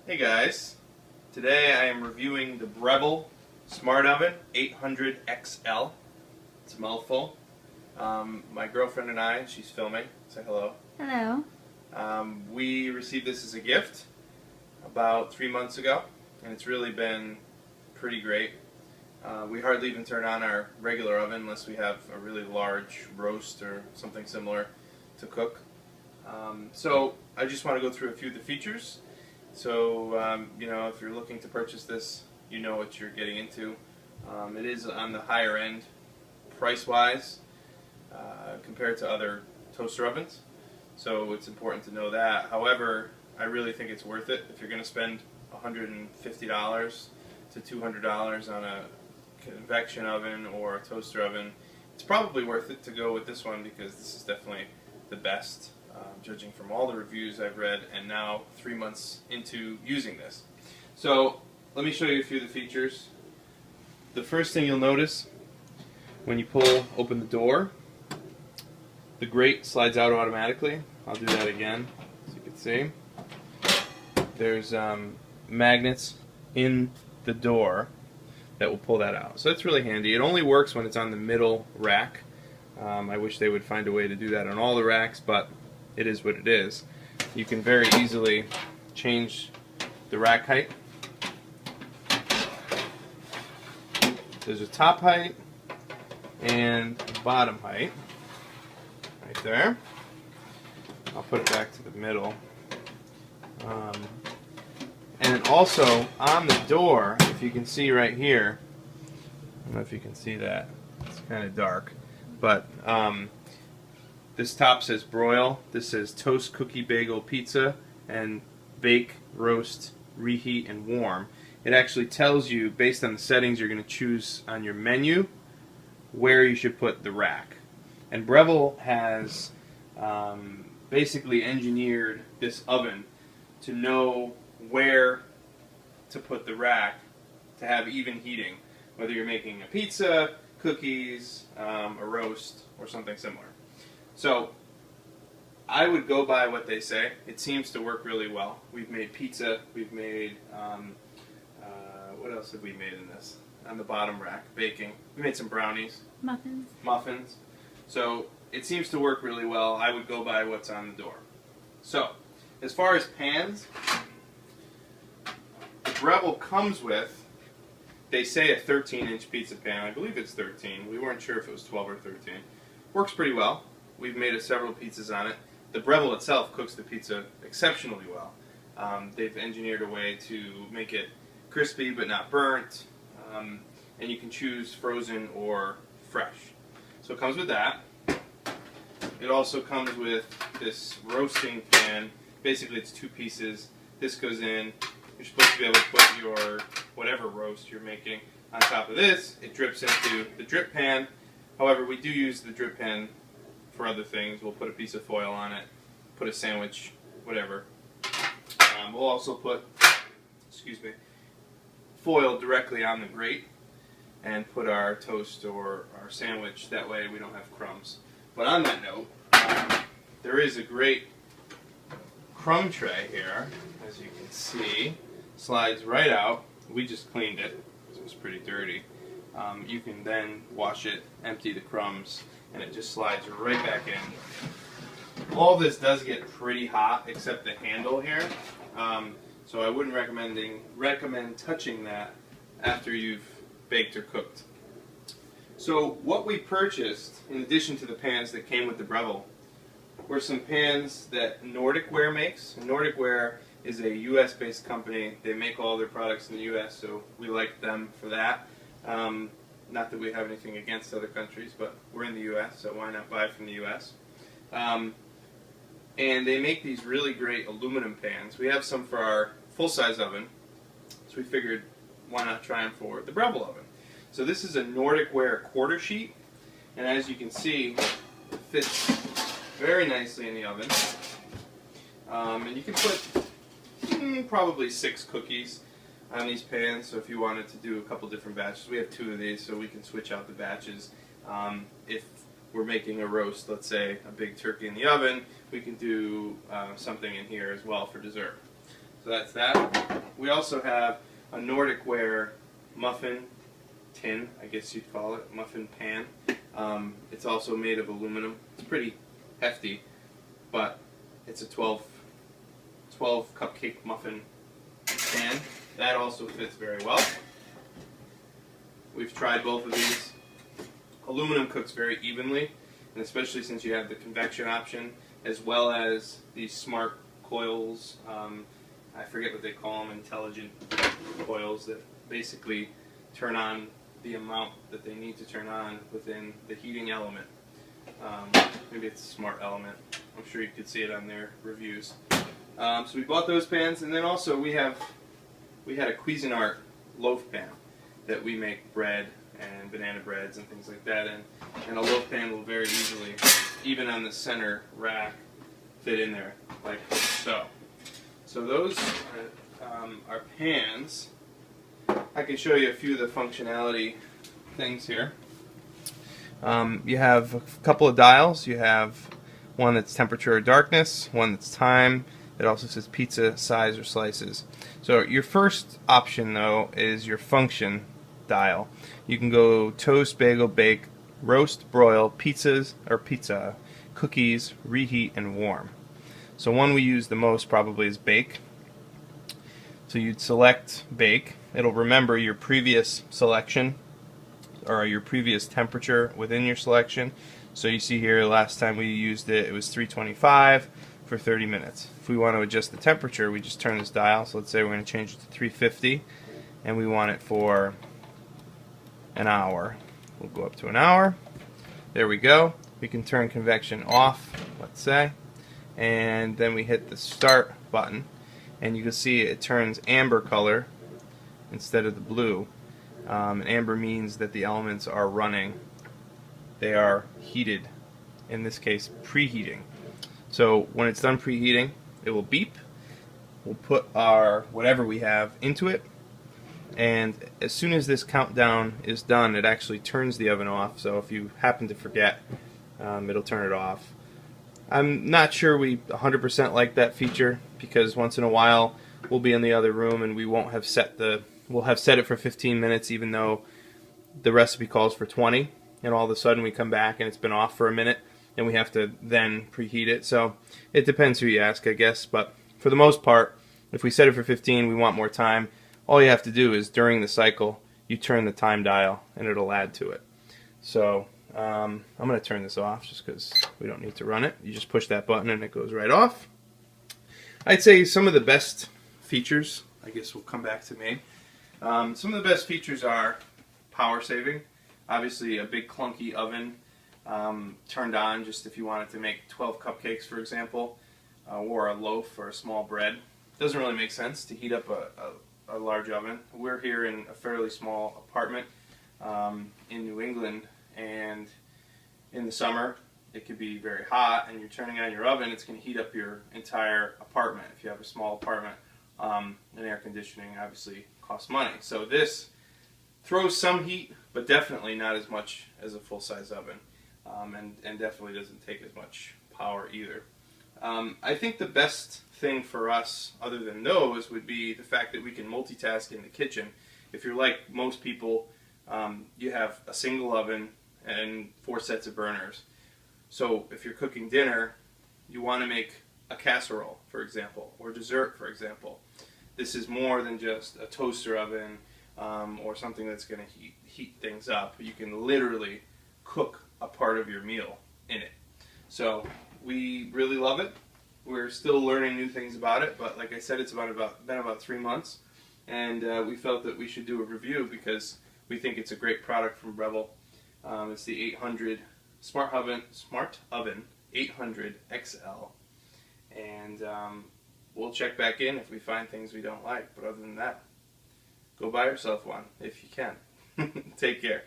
Hey guys, today I am reviewing the Breville Smart Oven 800XL. It's a mouthful. My girlfriend and I, she's filming, say hello. Hello. We received this as a gift about 3 months ago, and it's really been pretty great. We hardly even turn on our regular oven unless we have a really large roast or something similar to cook. So I just want to go through a few of the features. So, if you're looking to purchase this, you know what you're getting into. It is on the higher end price-wise compared to other toaster ovens. So it's important to know that. However, I really think it's worth it. If you're going to spend $150 to $200 on a convection oven or a toaster oven, it's probably worth it to go with this one because this is definitely the best. Judging from all the reviews I've read and now 3 months into using this. So let me show you a few of the features. The first thing you'll notice when you open the door, the grate slides out automatically. I'll do that again so you can see. There's magnets in the door that will pull that out. So that's really handy. It only works when it's on the middle rack. I wish they would find a way to do that on all the racks, but it is what it is. You can very easily change the rack height. There's a top height and bottom height right there. I'll put it back to the middle. And also on the door, if you can see right here, I don't know if you can see that, it's kind of dark, but this top says broil, this says toast, cookie, bagel, pizza, and bake, roast, reheat, and warm. It actually tells you, based on the settings you're going to choose on your menu, where you should put the rack. And Breville has basically engineered this oven to know where to put the rack to have even heating, whether you're making a pizza, cookies, a roast, or something similar. So I would go by what they say. It seems to work really well. We've made pizza. We've made, what else have we made in this? On the bottom rack, baking. We made some brownies. Muffins. So it seems to work really well. I would go by what's on the door. So as far as pans, the Breville comes with, they say a 13-inch pizza pan. I believe it's 13. We weren't sure if it was 12 or 13. Works pretty well. We've made several pizzas on it. The Breville itself cooks the pizza exceptionally well. They've engineered a way to make it crispy but not burnt, and you can choose frozen or fresh. So it comes with that. It also comes with this roasting pan. Basically it's two pieces. This goes in. You're supposed to be able to put your whatever roast you're making on top of this. It drips into the drip pan. However, we do use the drip pan for other things. We'll put a piece of foil on it, put a sandwich, whatever. We'll also put, foil directly on the grate and put our toast or our sandwich. That way we don't have crumbs. But on that note, there is a great crumb tray here, as you can see. Slides right out. We just cleaned it, so it's pretty dirty. You can then wash it, empty the crumbs, and it just slides right back in. All this does get pretty hot, except the handle here. So I wouldn't recommend touching that after you've baked or cooked. So what we purchased, in addition to the pans that came with the Breville, were some pans that Nordic Ware makes. Nordic Ware is a US-based company. They make all their products in the US, so we like them for that. Not that we have anything against other countries, but we're in the US, so why not buy from the US? And they make these really great aluminum pans. We have some for our full-size oven, so we figured why not try them for the Breville oven. So this is a Nordic Ware quarter sheet, and as you can see, it fits very nicely in the oven. And you can put probably 6 cookies on these pans, so if you wanted to do a couple different batches, we have 2 of these, so we can switch out the batches. If we're making a roast, let's say a big turkey in the oven, we can do something in here as well for dessert. So that's that. We also have a Nordic ware muffin tin, I guess you'd call it, muffin pan. It's also made of aluminum. It's pretty hefty, but it's a 12 cupcake muffin pan. That also fits very well. We've tried both of these. Aluminum cooks very evenly, and especially since you have the convection option, as well as these smart coils. I forget what they call them, intelligent coils that basically turn on the amount that they need to turn on within the heating element. Maybe it's a smart element. I'm sure you could see it on their reviews. So we bought those pans, and then also we had a Cuisinart loaf pan that we make bread and banana breads and things like that in. And a loaf pan will very easily, even on the center rack, fit in there like so. So those are pans. I can show you a few of the functionality things here. You have a couple of dials. You have one that's temperature or darkness, one that's time. It also says pizza size or slices. So your first option though is your function dial. You can go toast, bagel, bake, roast, broil, pizzas or pizza, cookies, reheat, and warm. So one we use the most probably is bake. So you'd select bake. It'll remember your previous selection or your previous temperature within your selection. So you see here last time we used it, it was 325 for 30 minutes. If we want to adjust the temperature, we just turn this dial. So let's say we're going to change it to 350 and we want it for an hour. We'll go up to an hour. There we go. We can turn convection off, let's say, and then we hit the start button, and you can see it turns amber color instead of the blue. And amber means that the elements are running. They are heated, in this case preheating. So when it's done preheating, it will beep. We'll put our whatever we have into it, and as soon as this countdown is done, it actually turns the oven off. So if you happen to forget, it'll turn it off. I'm not sure we 100% like that feature, because once in a while we'll be in the other room and we won't have we'll have set it for 15 minutes even though the recipe calls for 20, and all of a sudden we come back and it's been off for a minute and we have to then preheat it. So it depends who you ask, I guess, but for the most part, if we set it for 15, we want more time, all you have to do is during the cycle you turn the time dial and it'll add to it. So I'm going to turn this off just because we don't need to run it. You just push that button and it goes right off. I'd say some of the best features, I guess will come back to me. Some of the best features are power saving. Obviously a big clunky oven turned on just if you wanted to make 12 cupcakes, for example, or a loaf or a small bread. Doesn't really make sense to heat up a large oven. We're here in a fairly small apartment in New England, and in the summer it could be very hot and you're turning on your oven, it's going to heat up your entire apartment. If you have a small apartment, and air conditioning obviously costs money. So this throws some heat, but definitely not as much as a full-size oven, and definitely doesn't take as much power either. I think the best thing for us, other than those, would be the fact that we can multitask in the kitchen. If you're like most people, you have a single oven and 4 sets of burners. So if you're cooking dinner, you want to make a casserole, for example, or dessert, for example. This is more than just a toaster oven or something that's going to heat things up. You can literally cook a part of your meal in it. So we really love it. We're still learning new things about it, but like I said, it's been about 3 months, and we felt that we should do a review because we think it's a great product from Breville. It's the 800 Smart Oven 800xl, and we'll check back in if we find things we don't like. But other than that, go buy yourself one if you can. Take care.